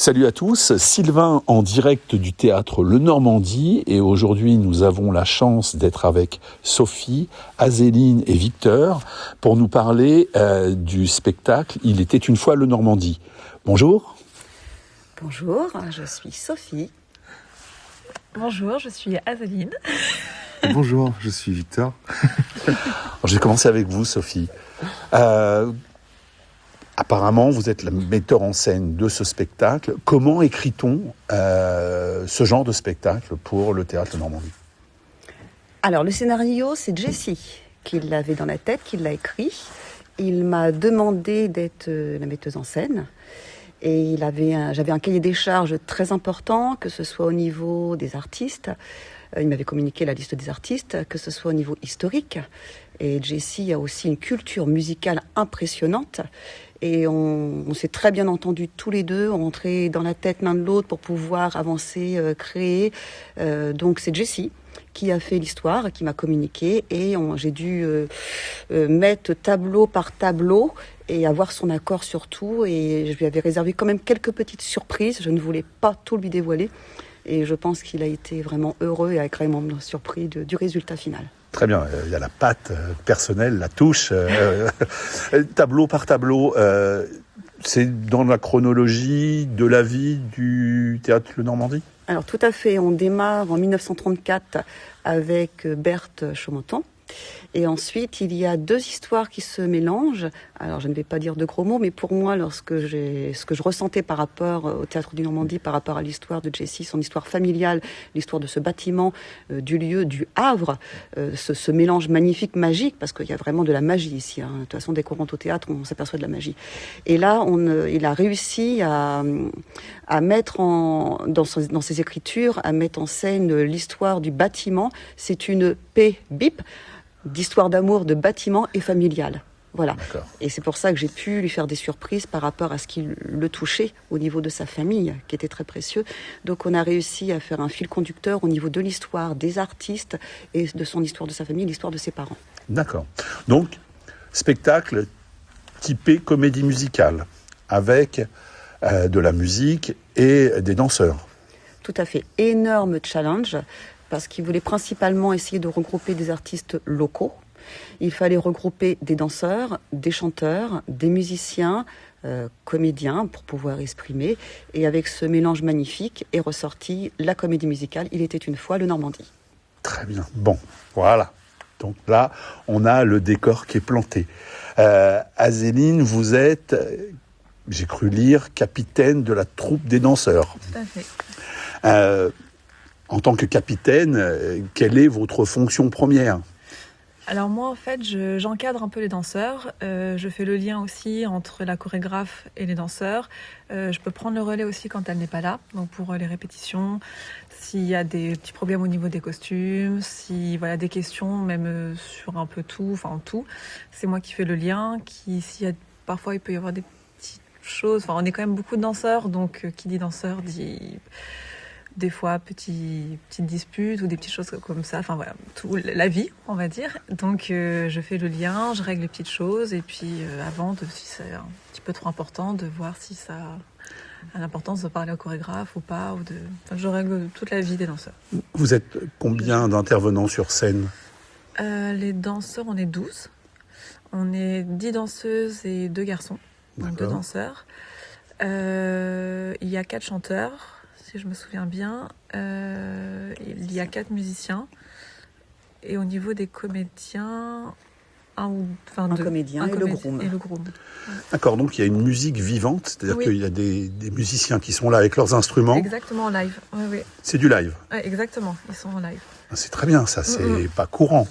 Salut à tous, Sylvain en direct du théâtre Le Normandie et aujourd'hui nous avons la chance d'être avec Sophie, Azéline et Victor pour nous parler du spectacle Il était une fois Le Normandie. Bonjour. Bonjour, je suis Sophie. Bonjour, je suis Azéline. Bonjour, je suis Victor. Je vais commencer avec vous Sophie. Apparemment, vous êtes le metteur en scène de ce spectacle. Comment écrit-on ce genre de spectacle pour le théâtre Le Normandie ? Alors, le scénario, c'est Jessie qui l'avait dans la tête, qui l'a écrit. Il m'a demandé d'être la metteuse en scène. Et j'avais un cahier des charges très important, que ce soit au niveau des artistes. Il m'avait communiqué la liste des artistes, que ce soit au niveau historique. Et Jessie a aussi une culture musicale impressionnante. Et on s'est très bien entendus tous les deux, on rentrait dans la tête l'un de l'autre pour pouvoir avancer, créer. Donc c'est Jessie qui a fait l'histoire, qui m'a communiqué. Et j'ai dû mettre tableau par tableau et avoir son accord sur tout. Et je lui avais réservé quand même quelques petites surprises. Je ne voulais pas tout lui dévoiler. Et je pense qu'il a été vraiment heureux et agréablement surpris du résultat final. Très bien, il y a la patte personnelle, la touche, tableau par tableau. C'est dans la chronologie de la vie du théâtre Le Normandie ? Alors tout à fait, on démarre en 1934 avec Berthe Chaumontan. Et ensuite, il y a deux histoires qui se mélangent. Alors, je ne vais pas dire de gros mots, mais pour moi, ce que je ressentais par rapport au Théâtre du Normandie, par rapport à l'histoire de Jessie, son histoire familiale, l'histoire de ce bâtiment, du lieu, du Havre, ce mélange magnifique, magique, parce qu'il y a vraiment de la magie ici. Hein. De toute façon, dès qu'on rentre au théâtre, on s'aperçoit de la magie. Et là, il a réussi à mettre dans ses écritures, à mettre en scène l'histoire du bâtiment. C'est une P-BIP, d'histoire d'amour, de bâtiment et familiale. Voilà. D'accord. Et c'est pour ça que j'ai pu lui faire des surprises par rapport à ce qui le touchait au niveau de sa famille, qui était très précieux. Donc on a réussi à faire un fil conducteur au niveau de l'histoire des artistes et de son histoire de sa famille, l'histoire de ses parents. D'accord. Donc, spectacle typé comédie musicale, avec de la musique et des danseurs. Tout à fait. Énorme challenge, parce qu'il voulait principalement essayer de regrouper des artistes locaux. Il fallait regrouper des danseurs, des chanteurs, des musiciens, comédiens pour pouvoir exprimer. Et avec ce mélange magnifique est ressortie la comédie musicale Il était une fois Le Normandie. Très bien. Bon, voilà. Donc là, on a le décor qui est planté. Azéline, vous êtes, j'ai cru lire, capitaine de la troupe des danseurs. Tout à fait. En tant que capitaine, quelle est votre fonction première ? Alors moi, en fait, j'encadre un peu les danseurs. Je fais le lien aussi entre la chorégraphe et les danseurs. Je peux prendre le relais aussi quand elle n'est pas là, donc pour les répétitions. S'il y a des petits problèmes au niveau des costumes, si voilà des questions, même sur un peu tout, enfin tout, c'est moi qui fais le lien. Parfois, il peut y avoir des petites choses. Enfin, on est quand même beaucoup de danseurs, donc qui dit danseur dit des fois petites disputes ou des petites choses comme ça, enfin voilà, la vie on va dire. Donc je fais le lien, je règle les petites choses et puis si c'est un petit peu trop important, de voir si ça a l'importance de parler au chorégraphe ou pas, je règle toute la vie des danseurs. Vous êtes combien d'intervenants sur scène ? Les danseurs, on est 12. On est 10 danseuses et 2 garçons, donc 2 danseurs. Il y a 4 chanteurs, si je me souviens bien. Il y a 4 musiciens. Et au niveau des comédiens, un comédien et le groom. Ouais. D'accord, donc il y a une musique vivante, c'est-à-dire Oui. qu'il y a des musiciens qui sont là avec leurs instruments. Exactement, en live. Oui. C'est du live. Ouais, exactement, ils sont en live. C'est très bien, ça, c'est pas courant.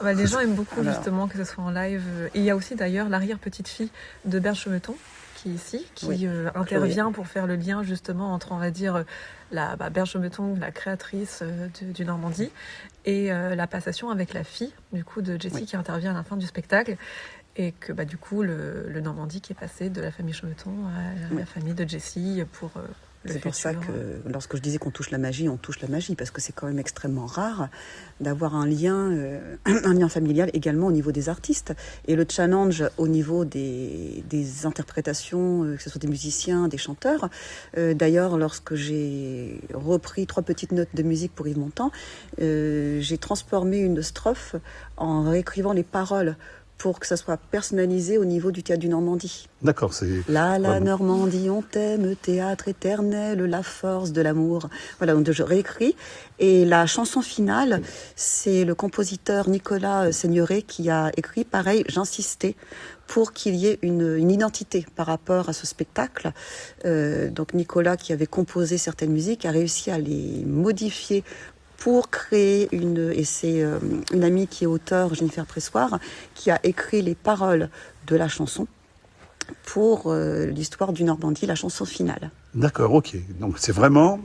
Les gens aiment beaucoup justement que ce soit en live. Et il y a aussi d'ailleurs l'arrière-petite-fille de Berthe Chaumontan, qui est ici, qui intervient pour faire le lien justement entre, on va dire, Berthe Chaumontan, la créatrice du Normandie, et la passation avec la fille du coup de Jessie qui intervient à la fin du spectacle. Et que du coup le Normandie qui est passé de la famille Chaumontan à la famille de Jessie pour C'est pour ça que lorsque je disais qu'on touche la magie, on touche la magie, parce que c'est quand même extrêmement rare d'avoir un lien familial également au niveau des artistes. Et le challenge au niveau des interprétations, que ce soit des musiciens, des chanteurs. D'ailleurs, lorsque j'ai repris 3 petites notes de musique pour Yves Montand, j'ai transformé une strophe en réécrivant les paroles pour que ça soit personnalisé au niveau du théâtre du Normandie. D'accord, c'est... La Normandie, on t'aime, théâtre éternel, la force de l'amour. Voilà, donc je réécris. Et la chanson finale, c'est le compositeur Nicolas Seigneuret qui a écrit, pareil, j'insistais, pour qu'il y ait une identité par rapport à ce spectacle. Donc Nicolas, qui avait composé certaines musiques, a réussi à les modifier pour créer et c'est une amie qui est auteure, Jennifer Pressoir, qui a écrit les paroles de la chanson pour l'histoire du Normandie, la chanson finale. D'accord, ok. Donc c'est vraiment,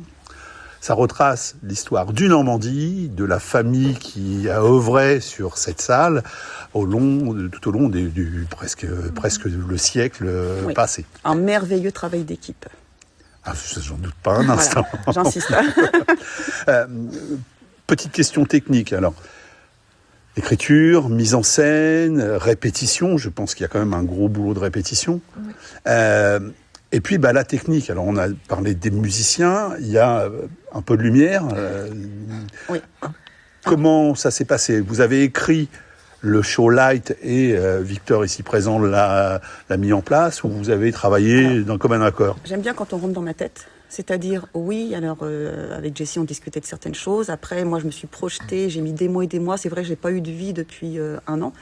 ça retrace l'histoire du Normandie, de la famille qui a œuvré sur cette salle tout au long du presque le siècle passé. Un merveilleux travail d'équipe. Ah, j'en doute pas un instant. Voilà, j'insiste. Petite question technique, alors. Écriture, mise en scène, répétition, je pense qu'il y a quand même un gros boulot de répétition. Oui. Et puis la technique, alors on a parlé des musiciens, il y a un peu de lumière. Oui. Comment ça s'est passé ? Vous avez écrit le show light et Victor ici présent l'a mis en place, ou vous avez travaillé d'un commun accord ? J'aime bien quand on rentre dans ma tête. C'est-à-dire, oui, alors avec Jessie, on discutait de certaines choses. Après, moi, je me suis projetée, j'ai mis des mois et des mois. C'est vrai que j'ai pas eu de vie depuis 1 an.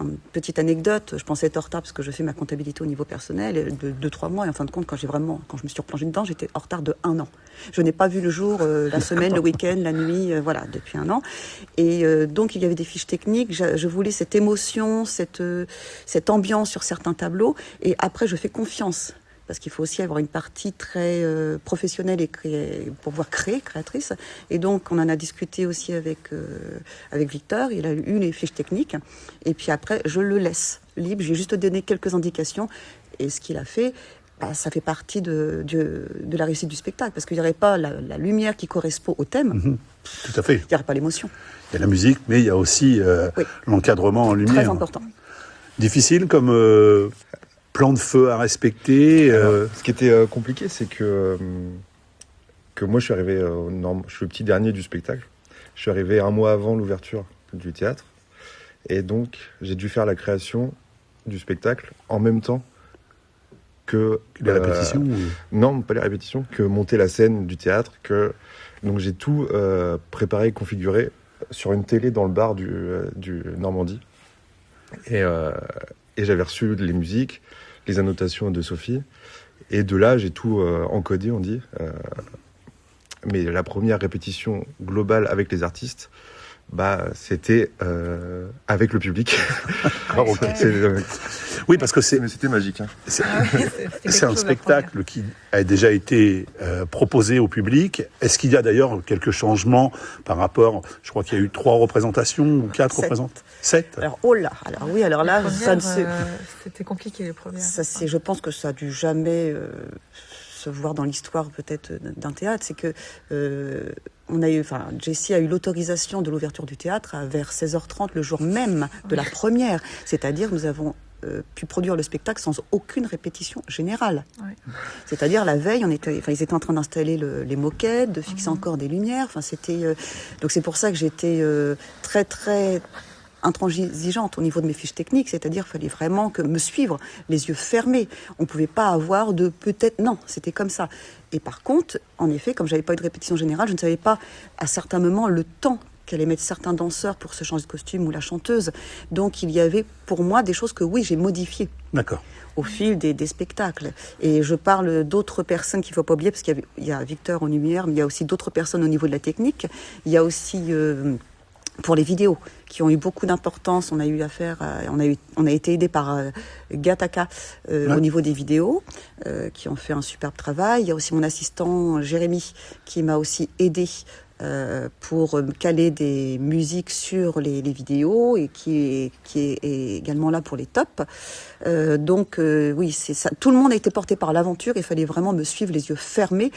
Une petite anecdote, je pensais être en retard parce que je fais ma comptabilité au niveau personnel de 2-3 mois. Et en fin de compte, quand je me suis replongée dedans, j'étais en retard de 1 an. Je n'ai pas vu le jour, la semaine, le week-end, la nuit, depuis 1 an. Et donc, il y avait des fiches techniques. Je voulais cette émotion, cette ambiance sur certains tableaux. Et après, je fais confiance. Parce qu'il faut aussi avoir une partie très professionnelle et pour pouvoir créer, créatrice. Et donc, on en a discuté aussi avec Victor. Il a eu les fiches techniques. Et puis après, je le laisse libre. J'ai juste donné quelques indications. Et ce qu'il a fait, ça fait partie de la réussite du spectacle. Parce qu'il n'y aurait pas la lumière qui correspond au thème. Mmh, tout à fait. Il n'y aurait pas l'émotion. Il y a la musique, mais il y a aussi l'encadrement en lumière. Très important. Difficile comme... plan de feu à respecter. Ce qui était compliqué, c'est que moi, je suis arrivé je suis le petit dernier du spectacle. Je suis arrivé 1 mois avant l'ouverture du théâtre. Et donc, j'ai dû faire la création du spectacle en même temps que... Les répétitions Non, pas les répétitions, que monter la scène du théâtre. Donc, j'ai tout préparé, configuré sur une télé dans le bar du Normandie. Et j'avais reçu les musiques, les annotations de Sophie. Et de là, j'ai tout encodé, on dit. Mais la première répétition globale avec les artistes, c'était avec le public. Oui, parce que c'était magique. Hein. C'est un spectacle qui a déjà été proposé au public. Est-ce qu'il y a d'ailleurs quelques changements par rapport... Je crois qu'il y a eu 3 représentations ou 4 représentations. 7. Alors, oh là, alors là, ça ne sait... C'était compliqué les premières. Je pense que ça a dû jamais se voir dans l'histoire peut-être d'un théâtre. C'est que Jessie a eu l'autorisation de l'ouverture du théâtre vers 16h30 le jour même de la première. C'est-à-dire nous avons pu produire le spectacle sans aucune répétition générale. Oui. C'est-à-dire la veille, ils étaient en train d'installer les moquettes, de fixer encore des lumières. Donc c'est pour ça que j'étais très très intransigeante au niveau de mes fiches techniques, c'est-à-dire qu'il fallait vraiment me suivre, les yeux fermés. On ne pouvait pas avoir de peut-être... Non, c'était comme ça. Et par contre, en effet, comme je n'avais pas eu de répétition générale, je ne savais pas à certains moments le temps qu'allaient mettre certains danseurs pour se changer de costume ou la chanteuse. Donc il y avait pour moi des choses que oui, j'ai modifiées. D'accord. Au fil des spectacles. Et je parle d'autres personnes qu'il ne faut pas oublier, parce qu'il y a Victor en lumière, mais il y a aussi d'autres personnes au niveau de la technique. Il y a aussi... pour les vidéos, qui ont eu beaucoup d'importance. On a eu affaire, on a été aidé par Gataka au niveau des vidéos, qui ont fait un superbe travail. Il y a aussi mon assistant Jérémy qui m'a aussi aidé pour caler des musiques sur les vidéos et qui est également là pour les tops. Donc oui, c'est ça. Tout le monde a été porté par l'aventure. Il fallait vraiment me suivre les yeux fermés.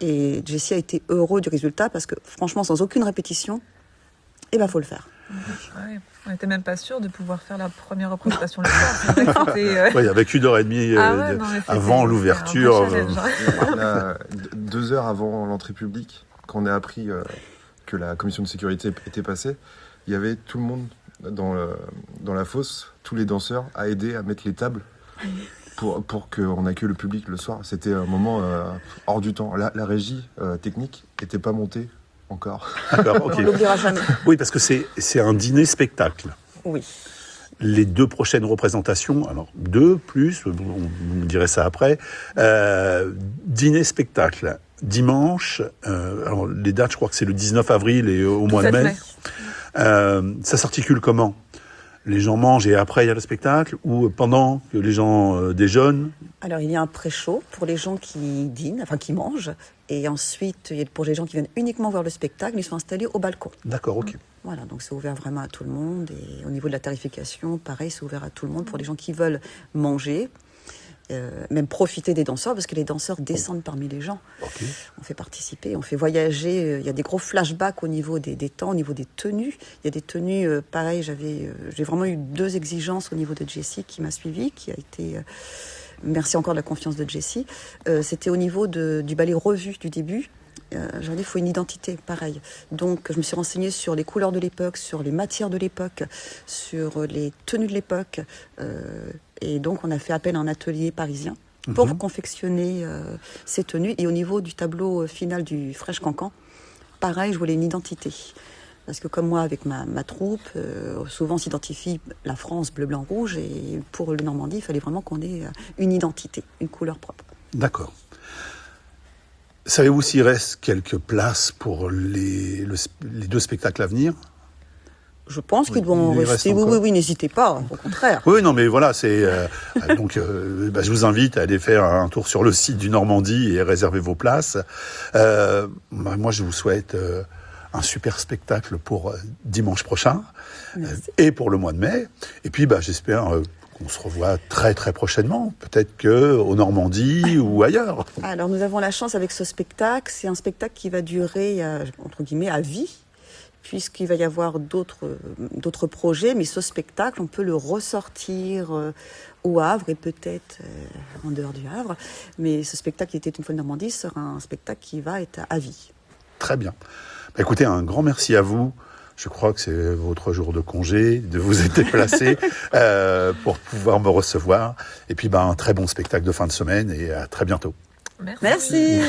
Et Jessie a été heureux du résultat parce que franchement, sans aucune répétition, faut le faire. Ouais, on n'était même pas sûr de pouvoir faire la première représentation le soir. C'est vrai que c'était, Oui, avec 1h30 avant l'ouverture. On a 2 heures avant l'entrée publique, quand on a appris que la commission de sécurité était passée, il y avait tout le monde dans la fosse, tous les danseurs, à aider à mettre les tables pour qu'on accueille le public le soir. C'était un moment hors du temps. La régie technique n'était pas montée encore. D'accord, ok. On l'oubliera jamais. Oui, parce que c'est un dîner-spectacle. Oui. Les 2 prochaines représentations, alors 2 plus, on me dirait ça après, dîner-spectacle, dimanche, alors les dates je crois que c'est le 19 avril et au mois de mai. Ça s'articule comment ? Les gens mangent et après il y a le spectacle, ou pendant que les gens déjeunent ? Alors, il y a un pré-show pour les gens qui dînent, enfin qui mangent. Et ensuite, il y a pour les gens qui viennent uniquement voir le spectacle, ils sont installés au balcon. D'accord, ok. Voilà, donc c'est ouvert vraiment à tout le monde. Et au niveau de la tarification, pareil, c'est ouvert à tout le monde pour les gens qui veulent manger, même profiter des danseurs, parce que les danseurs descendent parmi les gens. Okay. On fait participer, on fait voyager. Il y a des gros flashbacks au niveau des temps, au niveau des tenues. Il y a des tenues, pareil, j'ai vraiment eu 2 exigences au niveau de Jessie qui m'a suivie, qui a été... merci encore de la confiance de Jessie. C'était au niveau du ballet revu du début. J'en ai, il faut une identité, pareil. Donc, je me suis renseignée sur les couleurs de l'époque, sur les matières de l'époque, sur les tenues de l'époque. Et donc, on a fait appel à un atelier parisien pour confectionner ces tenues. Et au niveau du tableau final du Fresh Cancan, pareil, je voulais une identité. Parce que comme moi, avec ma troupe, souvent on s'identifie la France bleu, blanc, rouge. Et pour le Normandie, il fallait vraiment qu'on ait une identité, une couleur propre. D'accord. Savez-vous s'il reste quelques places pour les 2 spectacles à venir ? Je pense qu'ils doivent en rester. Oui, n'hésitez pas, au contraire. Oui, non, mais voilà, c'est donc je vous invite à aller faire un tour sur le site du Normandie et réserver vos places. Moi, je vous souhaite un super spectacle pour dimanche prochain et pour le mois de mai. Et puis, j'espère qu'on se revoit très très prochainement, peut-être que au Normandie ou ailleurs. Alors, nous avons la chance avec ce spectacle. C'est un spectacle qui va durer entre guillemets à vie, puisqu'il va y avoir d'autres projets, mais ce spectacle, on peut le ressortir au Havre et peut-être en dehors du Havre. Mais ce spectacle qui était une fois en Normandie sera un spectacle qui va être à vie. Très bien. Écoutez, un grand merci à vous. Je crois que c'est votre jour de congé, de vous être déplacé pour pouvoir me recevoir. Et puis, un très bon spectacle de fin de semaine et à très bientôt. Merci.